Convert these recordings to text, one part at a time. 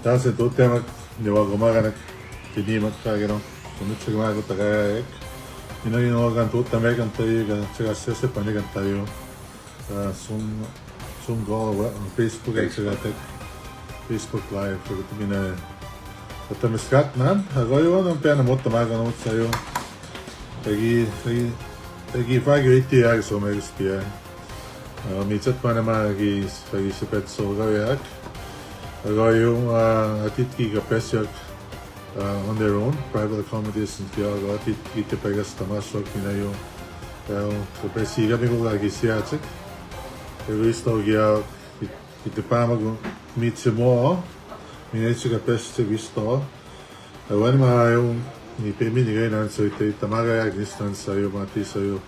Tässä tuottamat neuvogomaganak tinimat kageno kunutsumago tagaek minä organ tuottamme kantajuga sekä panikantajuga sun go Facebook exagatek Facebook live minä mutta miskat nan agoyo non piano mutta magano utsayo tegi fagritti jag som expia mitsat panamagi sepet solgayak agoyo atitki kapesyak on their own private accommodations kiago atitki pegas tamasok minayo kapesi gamigo lagi siatsik visto gia itipamago mitsimo minetsi kapesi visto when maayo ni peminigay nan so itamagayag nistan sayo mati sayo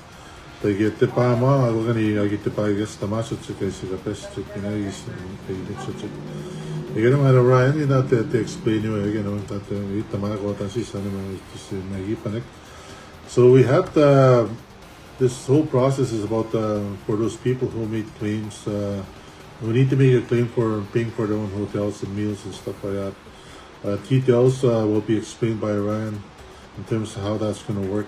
tagite pa ma ako gani agite pa gas tamasok kasi kapesi pinagis pinagis Again, I'm Ryan, you know, to explain you again, so we had this whole process is about for those people who made claims. We need to make a claim for paying for their own hotels and meals and stuff like that. Details will be explained by Ryan in terms of how that's going to work.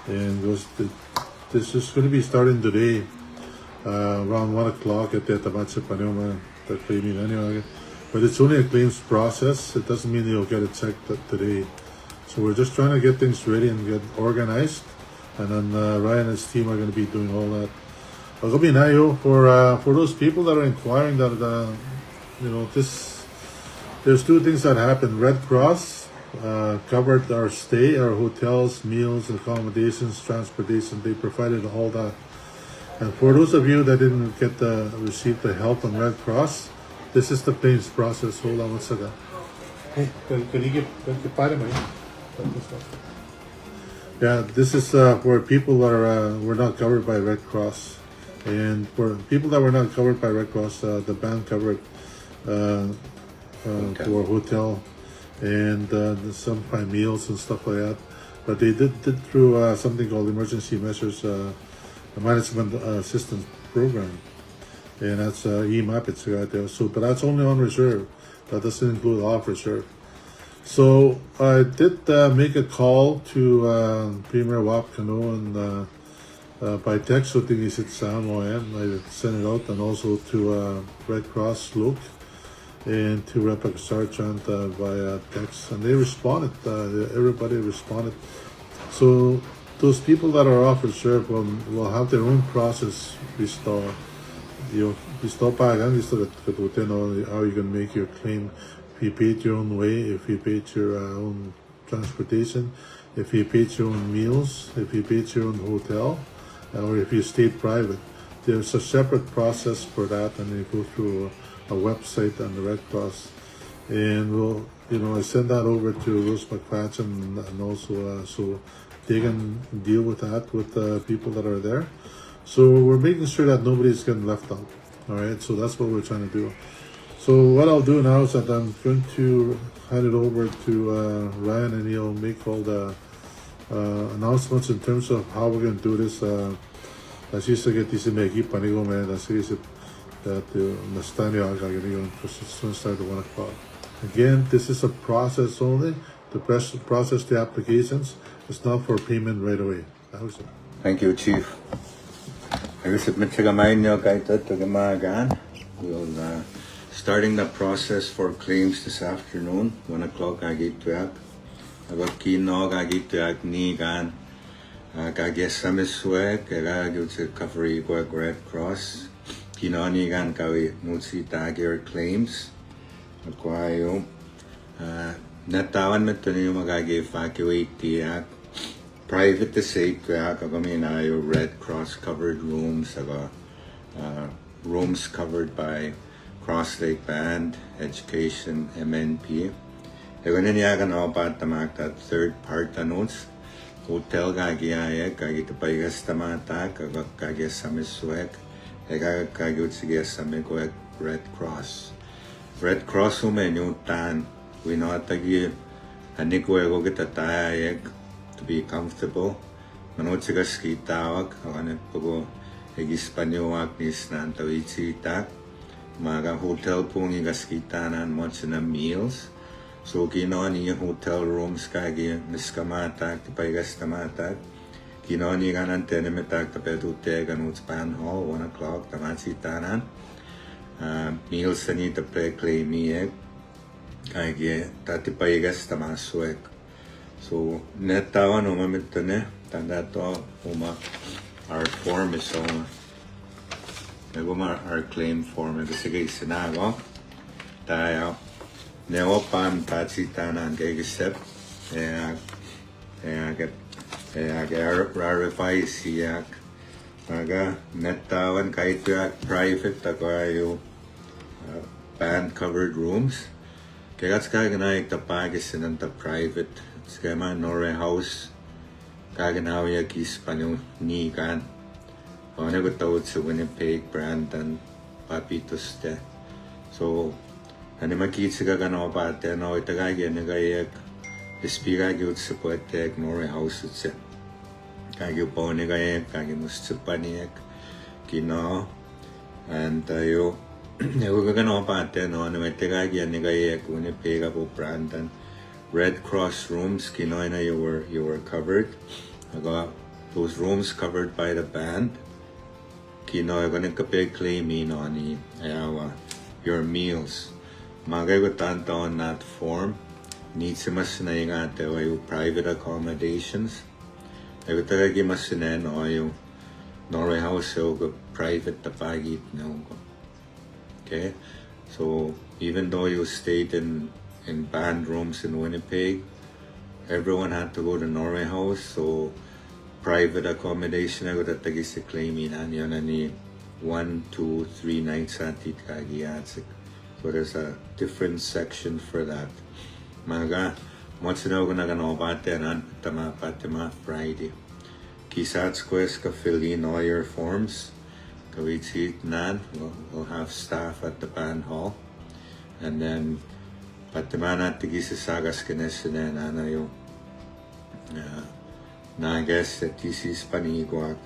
And this is going to be starting today around 1 o'clock at the Tamatsa Panoma, the claiming anyway. But it's only a claims process. It doesn't mean you'll get it checked today. So we're just trying to get things ready and get organized. And then Ryan and his team are going to be doing all that. For those people that are inquiring that, there's two things that happened. Red Cross covered our stay, our hotels, meals, accommodations, transportation. They provided all that. And for those of you that didn't receive the help from Red Cross, this is the claims process. Hold on one second. Hey, can you get part of me? Yeah, this is for people that were not covered by Red Cross. And for people that were not covered by Red Cross, the band covered for hotel and some by meals and stuff like that. But they did through something called Emergency Measures Management Assistance Program. And that's EMAP, it's right there. So, but that's only on reserve. That doesn't include off reserve. So I did make a call to Premier Wap Kano and by text, so thing is it's Samoan. I sent it out and also to Red Cross Luke and to Rep Sergeant via text, and they responded. Everybody responded. So those people that are off reserve will have their own process restored. You stop by and you start to know how you can make your claim. If you paid your own way, if you paid your own transportation, if you paid your own meals, if you paid your own hotel, or if you stayed private, there's a separate process for that, and you go through a website on the Red Cross, and I send that over to Rose McFadden and also so they can deal with that with the people that are there. So we're making sure that nobody's getting left out. All right, so that's what we're trying to do. So what I'll do now is that I'm going to hand it over to Ryan, and he'll make all the announcements in terms of how we're going to do this. As you say, get this in the panigo man. As you said, that the Mastani are going to because it's going to start at 1 o'clock. Again, this is a process only. The process the applications. It's not for payment right away. That was it. Thank you, Chief. We'll starting the process for claims this afternoon, 1 o'clock agituak. About kinog agituak ni gan kagesamiswek kagagutse covery work Red Cross. Kinoni gan kawi mutsi tagger claims. Akwayo natawan metuni magagi evacuate tiak. Private to say kaya kagaminayo Red Cross covered rooms, rooms covered by Cross Lake Band, Education, MNP. Egonin yagan opat tamak that third part notes. Hotel gagiaya kagitapaygas tamata kagesamiswek kagagut samigwek Red Cross. Red Cross umenyo tan winatagi hanikwego gitatayek to be comfortable. Manot siga skitawag, awanet po ko Hispaniowak ni Snantawitsita. Maga hotel pungi gaskitanan mochina meals. So kinoni hotel rooms kagi miskamatak tipaigas tamatak. Kinoni ganan tenemetak tapetute ganuts pan hall 1 o'clock tamatsitanan. Meals ani tape claimiek kagi tatipaigas tamasuek. So netawan umamitane tanda to uma our form is so our claim form is sige sinago tayo neopan tatsitanan kegisep rarify siyak maga netawan kahit private tayo band covered rooms kaya kaya ganaik tapagis ng private skema Norway house kaganaw kis panyo ni kan ano ko tawag sa Winnipeg, Brandon, Papitos te. So, ano makita ka ganaw pa te, no, itagay nagayak, ispira gyud sa puwete, Norway house siya. Kagyo po nagayak, kagyo musta paniyak, kino, and tayo, ako ka ganaw pa te, no, ano itagay nagayak, Winnipeg po, Brandon, Red Cross rooms, kino na you were covered. Those rooms covered by the band. Kino gonna kapag claim ni ayawa your meals. Magay ko tanto on that form. Needs mas na yung ate o yung private accommodations. Ay ko talaga mas na o yung Norway house o private tapagit na ko. Okay? So even though you stayed in band rooms in Winnipeg, everyone had to go to Norway house. So private accommodation ako tatagi sa claiming yun ani 1, 2, 3 nights atit kagiyatsik. So there's a different section for that. Maga, motsina ko naganobate nan patima Friday. Kisats quest ka fill in all your forms. Kawitsit nan, we'll have staff at the band hall. And then patima natigi sa sagas kinesinan ano yung na guess that this is paniguak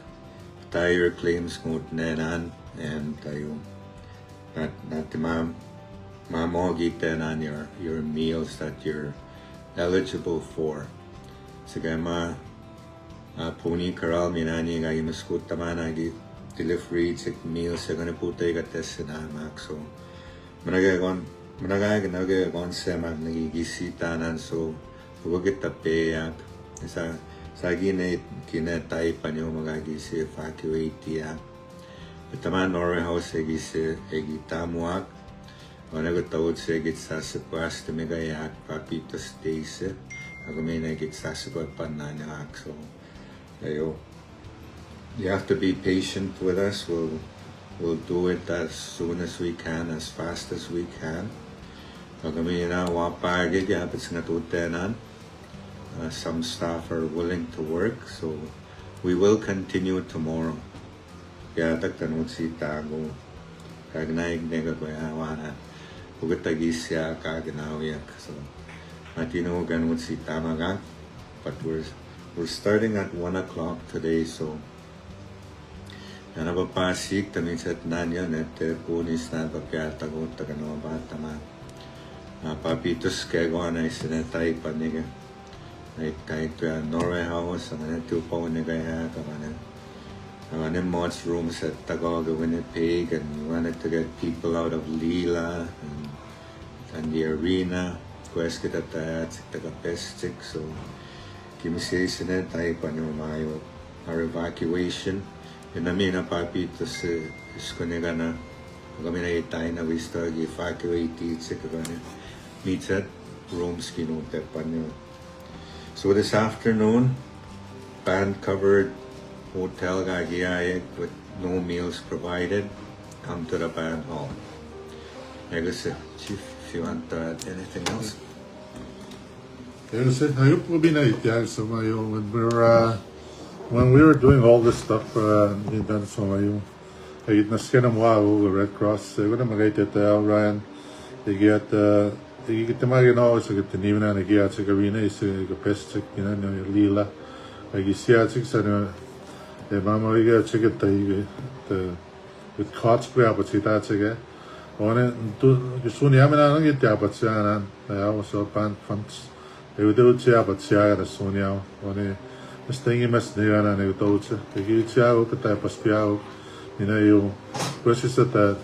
tayo claims ngut nenan and tayo not mamogi tenan your meals that you're eligible for sige puni karal minani ga imaskut tamana gi delivery check meals sa gonna putay ka test na max so managagon semag nagigisitanan so huwag itapeyak Sagi na kinatay pa niyo magagisi evacuate ya. Bitama Norway house egitamuak. Wala ko tawad sa egitsasipwas tumigayak Papitos days. Ako may nagitsasipwa pa na niya so ayo. You have to be patient with us. We'll do it as soon as we can, as fast as we can. Ako may na wapagig yapit sa natutenan. Some staff are willing to work, so we will continue tomorrow. Kaya tagtanong si Tago, kagnaig nega ko yawanan, ugatagis kaganawiyak. So, matinugan mo si Tamagang, but we're starting at 1 o'clock today, so napapasik tamisat nanya nete punis na papyatago tagano ba tama. Papitos kego na isinetay paniga. Kahit Norway house, ang tupaw na kaya ang mods rooms at Taguig, Winnipeg, and we wanted to get people out of Lila and the arena. Quest kita tayo at taga-pestik, so kimisisi na tayo pa nyo mayo our evacuation. Yun namin na Papitos iskuniga na kami na itay na we start evacuate sa kagani meets at rooms kinute pa nyo. So this afternoon, band-covered hotel gagiyayag with no meals provided. Come to the band hall. Chief, if you want to add anything else? Ayun po binayityan sa mayo when we were doing all this stuff in so mayo ayit na skin ang wow Red Cross ko na magayit Ryan Igitamagan ako sa katiniwan na nagyat sa karina isa kapestik lila nagisiyatsik sa mamariga chikat with cots pa si tatsik 오늘 또 소니아면 게 대아버지야는 내가 와서 반 펀스 이것도 지아버지야가 소니아 오늘 스팅이 메스니가나 이것도 우치 이게 지아고 그때 버스피아고 이나요 그래서 다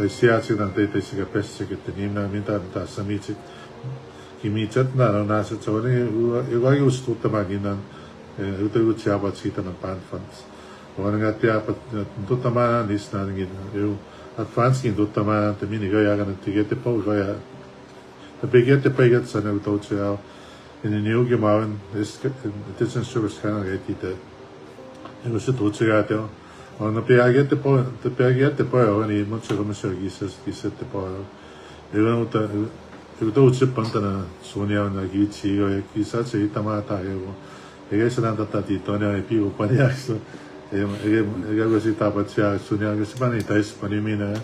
시아치는 데이터시가 베스트게 되니나 민다다 서미치 김이쳤나 나서 저는 이거 우스도 때마기는 이것도 지아버지다는 반 펀스 오늘 같이 또 때마나 리스나는 게 advance kin dutta ma te mini ga yaga te gete po ga ya te begete pe get sa ne to cha in the new gemauen is detention service kana ga ti te e so to cha te on pe agete po te pe agete po ni mo cha mo sa gi se te po e no ta e to cha panta na sonia na gi chi ga ki sa che ta ma ta e go e ga sa na ta ti to ne e pi o pa ya so ega così tapaccia sonia che si fanno i test per i mine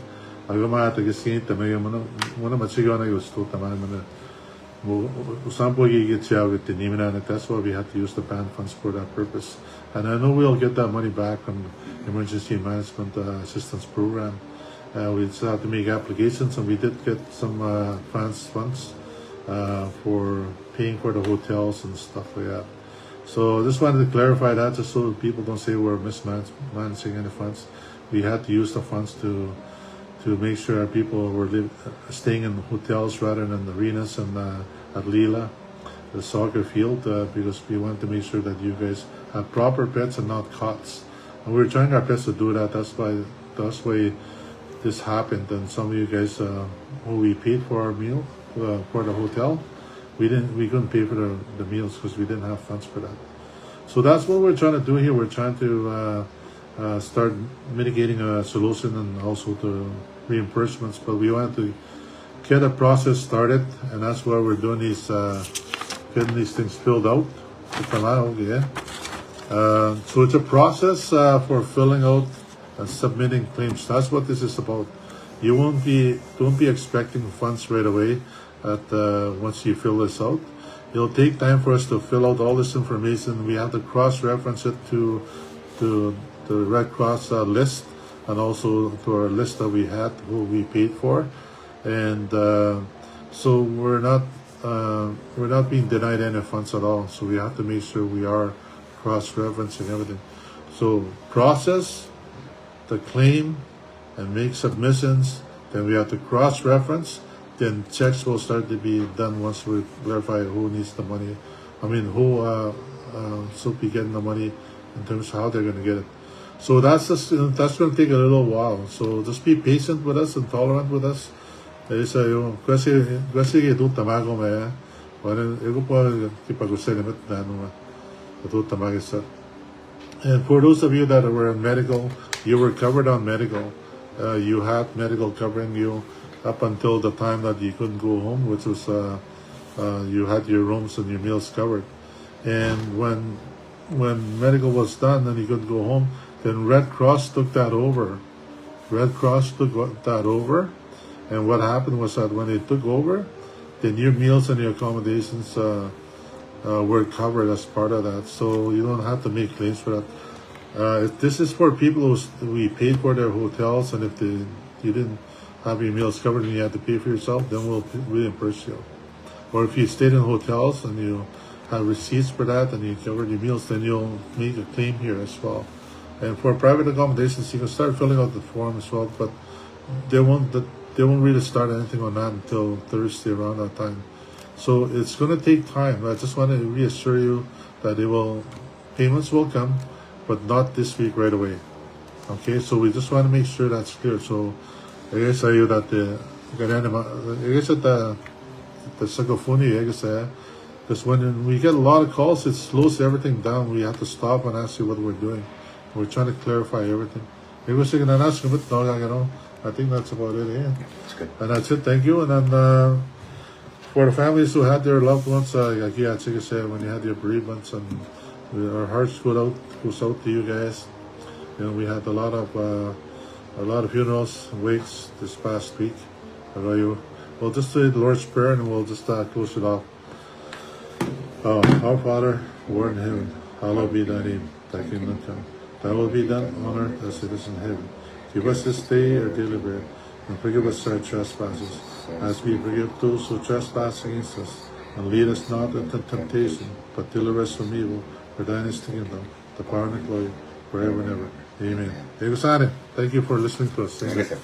agama che si inta me mona machigana io sto tamana sample you get out with the nimina and that's why we have to use the band funds for that purpose and I know we'll get that money back from emergency management assistance program we just have to make applications and we did get some advance funds for paying for the hotels and stuff like that. So just wanted to clarify that just so people don't say we're mismanaging any funds. We had to use the funds to make sure our people were staying in hotels rather than arenas and at Lila, the soccer field, because we wanted to make sure that you guys have proper beds and not cots. And we're trying our best to do that. That's why this happened. And some of you guys who we paid for our meal for the hotel, we couldn't pay for the meals because we didn't have funds for that. So that's what we're trying to do here. We're trying to start mitigating a solution and also the reimbursements, but we want to get a process started, and that's why we're doing these getting these things filled out. So it's a process for filling out and submitting claims. That's what this is about. You don't be expecting funds right away once you fill this out. It'll take time for us to fill out all this information. We have to cross-reference it to the Red Cross list and also to our list that we had who we paid for, and so we're not being denied any funds at all. So we have to make sure we are cross-referencing everything. So process the claim and make submissions. Then we have to cross-reference. Then checks will start to be done once we verify who needs the money. I mean, who should be getting the money in terms of how they're going to get it. So that's going to take a little while. So just be patient with us and tolerant with us. And for those of you that were in medical, you were covered on medical. You had medical covering you up until the time that you couldn't go home, which was you had your rooms and your meals covered. And when medical was done and you couldn't go home, then Red Cross took that over. Red Cross took that over, and what happened was that when they took over, then your meals and your accommodations were covered as part of that. So you don't have to make claims for that. This is for people who we paid for their hotels, and if you didn't have your meals covered and you had to pay for yourself, then we'll reimburse you. Or if you stayed in hotels and you have receipts for that and you covered your meals, then you'll make a claim here as well. And for private accommodations, you can start filling out the form as well, but they won't really start anything on that until Thursday around that time. So it's going to take time. I just want to reassure you that payments will come, but not this week right away. Okay, so we just want to make sure that's clear. So I guess you that the psychophonia, I guess, because when we get a lot of calls, it slows everything down. We have to stop and ask you what we're doing. We're trying to clarify everything. I think that's about it. Yeah. That's good. And that's it. Thank you. And then for the families who had their loved ones, like I said, when you had your bereavements, and our hearts goes out to you guys. You know, we had a lot of funerals and wakes this past week. We'll just say the Lord's Prayer and we'll just close it off. Our Father, who art in heaven, hallowed be thy name. Thy kingdom come. Thy will be done on earth as it is in heaven. Give us this day our daily bread, and forgive us our trespasses, as we forgive those who trespass against us. And lead us not into temptation, but deliver us from evil. For thine is the kingdom, the power and the glory, forever and ever. Amen. Thank you for listening to us. Thank you, sir.